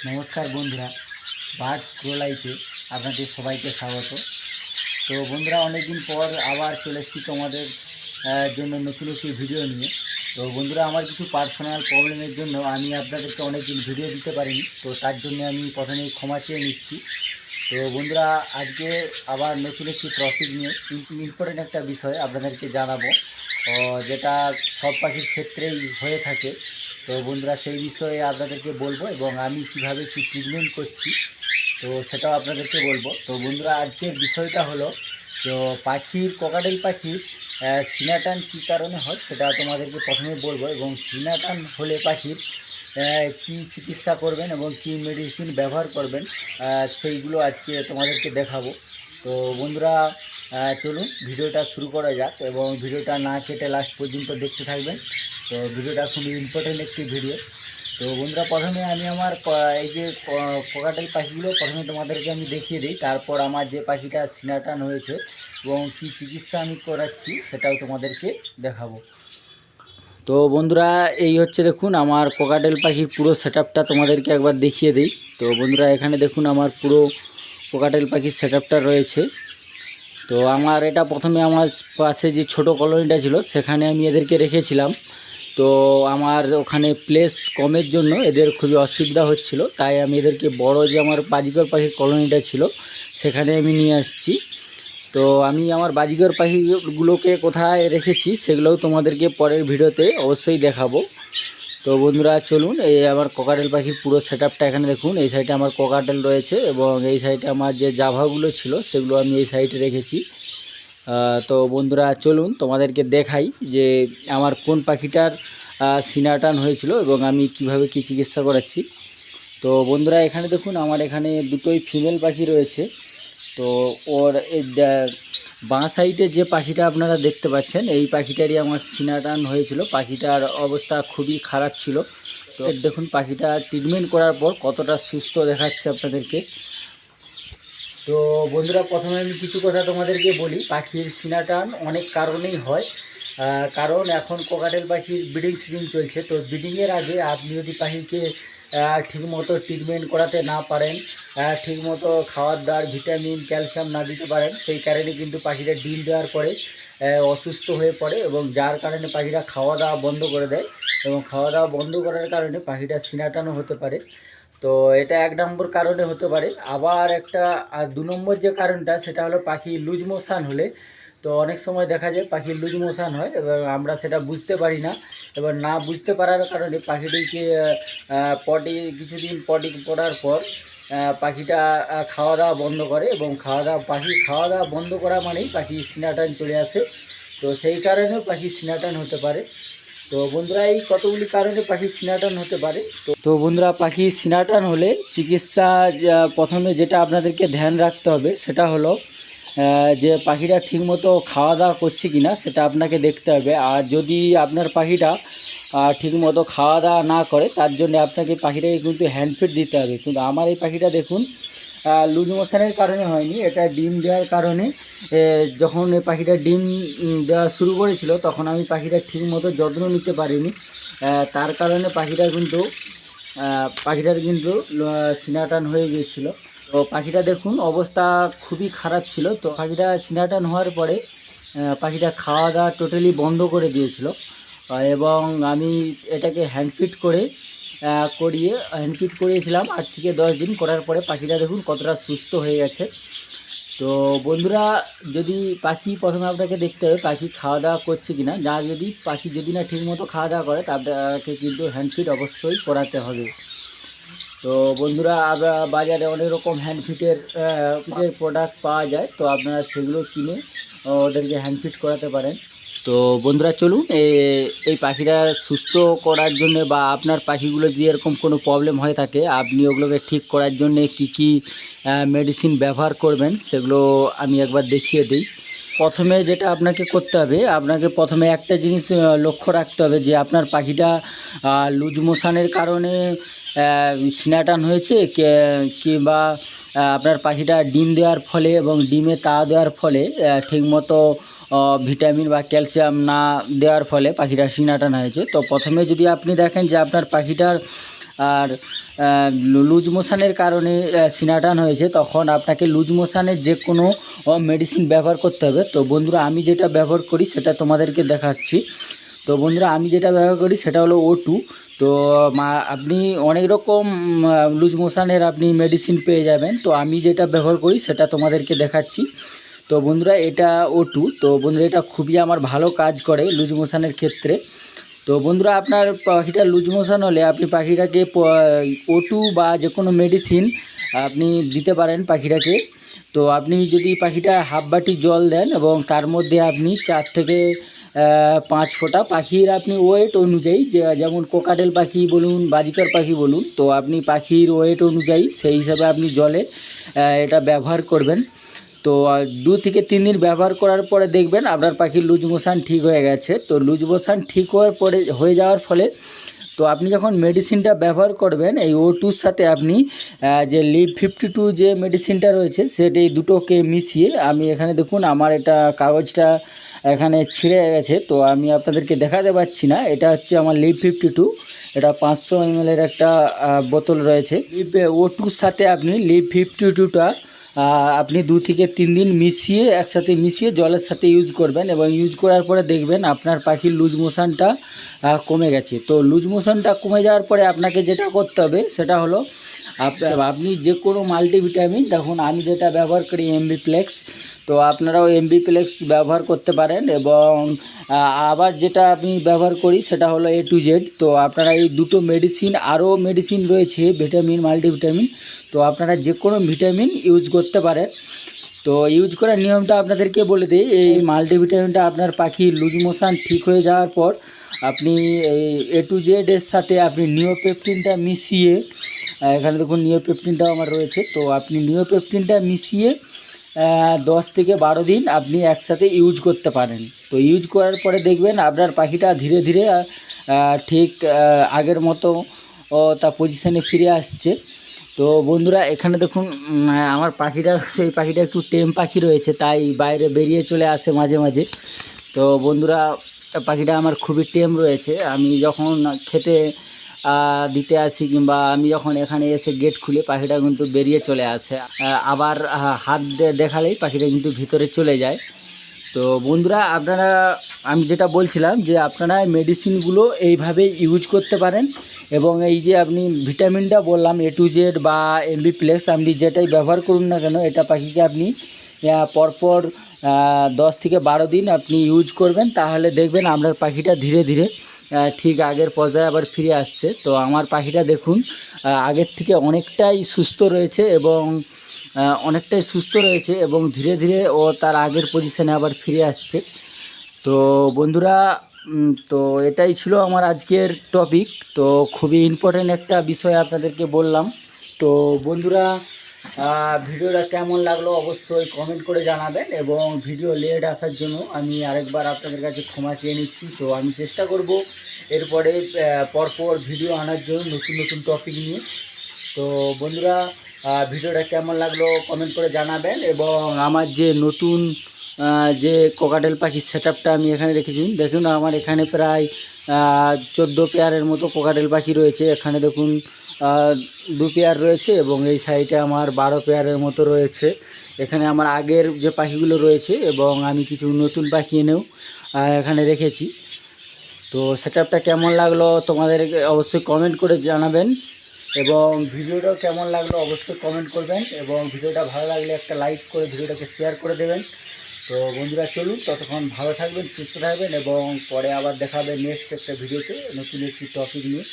নমস্কার বন্ধুরা, bird pro লাইফে আপনাদের সবাইকে স্বাগত। তো বন্ধুরা, অনেকদিন পর আবার চলে এসেছি তোমাদের জন্য নতুন একটি ভিডিও নিয়ে। তো বন্ধুরা, আমার কিছু পার্সোনাল প্রবলেমের জন্য আমি আপনাদেরকে অনেকদিন ভিডিও দিতে পারিনি, তো তার জন্য আমি প্রথমেই ক্ষমা চেয়ে নিচ্ছি। তো বন্ধুরা, আজকে আবার নতুন একটি টপিক নিয়ে ইম্পর্টেন্ট একটা বিষয় আপনাদেরকে জানাবো, যেটা সব পাখির ক্ষেত্রেই হয়ে থাকে। তো বন্ধুরা, সেই বিষয়ে আপনাদেরকে বলবো এবং আমি কিভাবে কী ট্রিটমেন্ট করছি তো সেটাও আপনাদেরকে বলবো। তো বন্ধুরা, আজকের বিষয়টা হলো, তো ককাটেল পাখির সিনাটান কী কারণে হয় সেটা তোমাদেরকে প্রথমে বলবো, এবং সিনাটান হলে পাখির কী চিকিৎসা করবেন এবং কী মেডিসিন ব্যবহার করবেন সেইগুলো আজকে তোমাদেরকে দেখাবো। তো বন্ধুরা, চলুন ভিডিওটা শুরু করা যাক, এবং ভিডিওটা না কেটে লাস্ট পর্যন্ত দেখতে থাকবেন। তো ভিডিওটা খুবই ইম্পর্টেন্ট একটি ভিডিও। তো বন্ধুরা, প্রথমে আমি আমার এই যে ককাটেল পাখিগুলো প্রথমে তোমাদেরকে আমি দেখিয়ে দিই, তারপর আমার যে পাখিটা সিনাটান হয়েছে এবং কী চিকিৎসা আমি করাচ্ছি সেটাও তোমাদেরকে দেখাবো। তো বন্ধুরা, এই হচ্ছে দেখুন আমার ককাটেল পাখির পুরো সেটআপটা তোমাদেরকে একবার দেখিয়ে দিই। তো বন্ধুরা, এখানে দেখুন আমার পুরো ককাটেল পাখির সেটআপটা রয়েছে। তো আমার এটা প্রথমে আমার পাশে যে ছোট কলোনিটা ছিল সেখানে আমি এদেরকে রেখেছিলাম। তো আমার ওখানে প্লেস কমের জন্য এদের খুবই অসুবিধা হচ্ছিল, তাই আমি এদেরকে বড় যে আমার বাজিকর পাখির কলোনিটা ছিল সেখানে আমি নিয়ে আসছি। তো আমি আমার বাজিকর পাখিগুলোকে কোথায় রেখেছি সেগুলোও তোমাদেরকে পরের ভিডিওতে অবশ্যই দেখাবো। তো বন্ধুরা, চলুন এই আমার ককাটেল পাখির পুরো সেটআপটা এখানে দেখুন। এই সাইডে আমার ককাটেল রয়েছে এবং এই সাইডে আমার যে জাভাগুলো ছিল সেগুলো আমি এই সাইডে রেখেছি। তো বন্ধুরা, চলুন তোমাদেরকে দেখাই যে আমার কোন পাখিটার সিনাটান হয়েছিল এবং আমি কিভাবে কি চিকিৎসা করাচ্ছি। তো বন্ধুরা, এখানে দেখুন আমার এখানে দুটোই ফিমেল পাখি রয়েছে। তো ওর বাঁ সাইডে যে পাখিটা আপনারা দেখতে পাচ্ছেন এই পাখিটারই আমার সিনাটান হয়েছিল। পাখিটার অবস্থা খুবই খারাপ ছিল। তো দেখুন পাখিটা ট্রিটমেন্ট করার পর কতটা সুস্থ দেখাচ্ছে আপনাদেরকে। তো বন্ধুরা, প্রথমে আমি কিছু কথা তোমাদেরকে বলি। পাখির সিনাটান অনেক কারণেই হয়, কারণ এখন কোকাটেল পাখির ব্রিডিং সিজন চলছে। তো ব্রিডিংয়ের আগে আপনি যদি পাখিকে ঠিকমতো ট্রিটমেন্ট করাতে না পারেন, ঠিকমতো খাওয়ার দাওয়ার ভিটামিন ক্যালসিয়াম না দিতে পারেন, সেই কারণে কিন্তু পাখিরা ডিম দেওয়ার পরে অসুস্থ হয়ে পড়ে, এবং যার কারণে পাখিরা খাওয়া দাওয়া বন্ধ করে দেয়, এবং খাওয়া দাওয়া বন্ধ করার কারণে পাখিটা সিনাটানও হতে পারে। তো এটা এক নম্বর কারণে হতে পারে। আবার একটা দু নম্বর যে কারণটা সেটা হলো পাখি লুজ মোশন হলে। তো অনেক সময় দেখা যায় পাখির লুজ মোশন হয় এবং আমরা সেটা বুঝতে পারি না। এবার না বুঝতে পারার কারণে পাখিটিকে কিছুদিন পটি পড়ার পর পাখিটা খাওয়া দাওয়া বন্ধ করে, এবং পাখি খাওয়া দাওয়া বন্ধ করা মানেই পাখি সিনাটান চলে আসে। তো সেই কারণেও পাখি সিনাটান হতে পারে। তো বন্ধুরা, এই কতগুলি কারণে পাখির সিনাটান হতে পারে। তো বন্ধুরা, পাখির সিনাটান হলে চিকিৎসা প্রথমে যেটা আপনাদেরকে ধ্যান রাখতে হবে সেটা হলো যে পাখিটা ঠিকমতো খাওয়া দাওয়া করছে কি না সেটা আপনাকে দেখতে হবে। আর যদি আপনার পাখিটা ঠিকমতো খাওয়া দাওয়া না করে তার জন্য আপনাকে পাখিটাকে কিন্তু হ্যান্ডফিড দিতে হবে। কিন্তু আমার এই পাখিটা দেখুন লুজ মোশনের কারণে হয়নি, এটা ডিম দেওয়ার কারণে। যখন এই পাখিটা ডিম দেওয়া শুরু করেছিল তখন আমি পাখিটা ঠিকমতো যত্ন নিতে পারিনি, তার কারণে পাখিটার কিন্তু সিনাটান হয়ে গিয়েছিল। তো পাখিটা দেখুন অবস্থা খুবই খারাপ ছিল। তো পাখিটা সিনাটান হওয়ার পরে পাখিটা খাওয়া দাওয়া টোটালি বন্ধ করে দিয়েছিল, এবং আমি এটাকে হ্যান্ডফিট করিয়েছিলাম 8 থেকে 10 দিন করার পরে পাখিটা দেখুন কতটা সুস্থ হয়ে গেছে। তো বন্ধুরা, যদি পাখি প্রথমে আপনাকে দেখতে হবে পাখি খাওয়া দাওয়া করছে কিনা। পাখি যদি না ঠিকমতো খাওয়া দাওয়া করে তাদেরকে কিন্তু হ্যান্ডফিট অবশ্যই করাতে হবে। তো বন্ধুরা, বাজারে অনেক রকম হ্যান্ডফিটের প্রোডাক্ট পাওয়া যায়, তো আপনারা সেগুলো কিনে ওদেরকে হ্যান্ডফিট করাতে পারেন। তো বন্ধুরা, চলুন এই পাখিটা সুস্থ করার জন্য বা আপনার পাখিগুলো যদি এরকম কোনো প্রবলেম হয়ে থাকে আপনি ওগুলোকে ঠিক করার জন্য কি কি মেডিসিন ব্যবহার করবেন সেগুলো আমি একবার দেখিয়ে দিই। প্রথমে যেটা আপনাকে করতে হবে, আপনাকে প্রথমে একটা জিনিস লক্ষ্য রাখতে হবে যে আপনার পাখিটা লুজ মোশনের কারণে সিনাটান হয়েছে কিংবা আপনার পাখিটা ডিম দেওয়ার ফলে এবং ডিমে তা দেওয়ার ফলে ঠিকমতো ভিটামিন বা ক্যালসিয়াম না দেওয়ার ফলে পাখিটা সিনাটান হয়েছে। তো প্রথমে যদি আপনি দেখেন যে আপনার পাখিটার আর লুজ মোশানের কারণে সিনা টান হয়েছে, তখন আপনাকে লুজ মোশানের যে কোনো মেডিসিন ব্যবহার করতে হবে। তো বন্ধুরা আমি যেটা ব্যবহার করি সেটা তোমাদেরকে দেখাচ্ছি। তো বন্ধুরা আমি যেটা ব্যবহার করি সেটা হলো O2। তো আপনি অনেক রকম লুজ মোশানের আপনি মেডিসিন পেয়ে যাবেন, তো আমি যেটা ব্যবহার করি সেটা তোমাদেরকে দেখাচ্ছি। তো বন্ধুরা এটা O2। তো বন্ধুরা এটা খুবই আমার ভালো কাজ করে লুজ মোশানের ক্ষেত্রে। তো বন্ধুরা আপনার পাখিটা লুজ মোশন হলে আপনি পাখিটাকে O2 বা যে কোনো মেডিসিন আপনি দিতে পারেন পাখিটাকে। তো আপনি যদি পাখিটা হাফ বাটি জল দেন এবং তার মধ্যে আপনি 4 থেকে 5 ফোঁটা পাখির আপনি ওয়েট অনুযায়ী, যেমন কোকাটেল পাখি বলুন, বাজিকর পাখি বলুন, তো আপনি পাখির ওয়েট অনুযায়ী সেই হিসাবে আপনি জলে এটা ব্যবহার করবেন। তো 2 থেকে 3 দিন ব্যবহার করার পরে দেখবেন আপনার পাখির লুজ মোশন ঠিক হয়ে গেছে। তো লুজ মোশন ঠিক হয়ে যাওয়ার ফলে তো আপনি যখন মেডিসিনটা ব্যবহার করবেন এই O2-র সাথে আপনি যে লিভ 52 যে মেডিসিনটা রয়েছে সেটা এই দুটোকে মিশিয়ে, আমি এখানে দেখুন আমার এটা কাগজটা এখানে ছিঁড়ে গেছে, তো আমি আপনাদেরকে দেখাতে পারছি না। এটা হচ্ছে আমার লিভ 52, এটা 500 ml একটা বোতল রয়েছে। O2-র সাথে আপনি লিভ 52টা আপনি 2 থেকে 3 দিন মিশিয়ে একসাথে মিশিয়ে জলের সাথে ইউজ করবেন, এবং ইউজ করার পরে দেখবেন আপনার পাখির লুজ মোশনটা কমে গেছে। তো লুজ মোশনটা কমে যাওয়ার পরে আপনাকে যেটা করতে হবে সেটা হলো আপনি যে কোনো মাল্টিভিটামিন, দেখুন আমি যেটা ব্যবহার করি এমবিপ্লেক্স, তো আপনারাও এমবিপ্লেক্স ব্যবহার করতে পারেন। এবং আবার যেটা আমি ব্যবহার করি সেটা হলো A to Z। তো আপনারা এই দুটো মেডিসিন, আরও মেডিসিন রয়েছে ভিটামিন, মাল্টিভিটামিন, তো আপনারা যে কোনো ভিটামিন ইউজ করতে পারেন। তো ইউজ করার নিয়মটা আপনাদেরকে বলে দিই। এই মাল্টিভিটামিনটা আপনার পাখির লুজ মোশন ঠিক হয়ে যাওয়ার পর আপনি এই A to Z এর সাথে আপনি নিওপেপটিনটা মিশিয়ে, এখানে দেখুন নিওপেপটিনটাও আমার রয়েছে, তো আপনি নিওপেপটিনটা মিশিয়ে 10 থেকে 12 দিন আপনি একসাথে ইউজ করতে পারেন। তো ইউজ করার পরে দেখবেন আপনার পাখিটা ধীরে ধীরে ঠিক আগের মতো তার পজিশানে ফিরে আসছে। তো বন্ধুরা এখানে দেখুন আমার পাখিটা, সেই পাখিটা একটু টেম পাখি রয়েছে, তাই বাইরে বেরিয়ে চলে আসে মাঝে মাঝে। তো বন্ধুরা পাখিটা আমার খুবই টেম রয়েছে। আমি যখন খেতে দিতে আসি কিংবা আমি যখন এখানে এসে গেট খুলে, পাখিটা কিন্তু বেরিয়ে চলে আসে, আবার হাত দেখালেই পাখিটা কিন্তু ভিতরে চলে যায়। তো বন্ধুরা আপনারা, আমি যেটা বলছিলাম যে আপনারা মেডিসিনগুলো এইভাবে ইউজ করতে পারেন। এবং এই যে আপনি ভিটামিনটা বললাম A to Z বা এমবিপ্লেক্স, আপনি যেটাই ব্যবহার করুন না কেন, এটা পাখিকে আপনি পরপর 10 থেকে 12 দিন আপনি ইউজ করবেন, তাহলে দেখবেন আপনার পাখিটা ধীরে ধীরে ঠিক আগের পর্যায়ে আবার ফিরে আসছে। তো আমার পাখিটা দেখুন আগের থেকে অনেকটাই সুস্থ রয়েছে, এবং ধীরে ধীরে ও তার আগের পজিশনে আবার ফিরে আসছে। তো বন্ধুরা তো এটাই ছিল আমার আজকের টপিক। তো খুবই ইম্পর্টেন্ট একটা বিষয় আপনাদেরকে বললাম। তো বন্ধুরা ভিডিওটা কেমন লাগলো অবশ্যই কমেন্ট করে জানাবেন, এবং ভিডিও লেট আসার জন্য আমি আরেকবার আপনাদের কাছে ক্ষমা চেয়ে নিচ্ছি। তো আমি চেষ্টা করব এরপরে পরপর ভিডিও আনার জন্য নতুন নতুন টপিক নিয়ে। তো বন্ধুরা ভিডিওটা কেমন লাগলো কমেন্ট করে জানাবেন, এবং আমার যে নতুন যে কোকাটেল পাখির সেটআপটা আমি এখানে রেখেছি, দেখুন আমার এখানে প্রায় 14 পেয়ারের মতো কোকাটেল পাখি রয়েছে। এখানে দেখুন 2 পেয়ার রয়েছে, এবং এই সাইডে আমার 12 পেয়ারের মতো রয়েছে। এখানে আমার আগের যে পাখিগুলো রয়েছে, এবং আমি কিছু নতুন পাখি এনেও এখানে রেখেছি। তো সেটআপটা কেমন লাগলো তোমাদের অবশ্যই কমেন্ট করে জানাবেন, এবং ভিডিওটাও কেমন লাগলো অবশ্যই কমেন্ট করবেন, এবং ভিডিওটা ভালো লাগলে একটা লাইক করে ভিডিওটাকে শেয়ার করে দেবেন। তো বন্ধুরা চলুন, ততক্ষণ ভালো থাকবেন, সুস্থ থাকবেন, এবং পরে আবার দেখা হবে নেক্সট একটা ভিডিওতে নতুন একটি টপিক নিয়ে।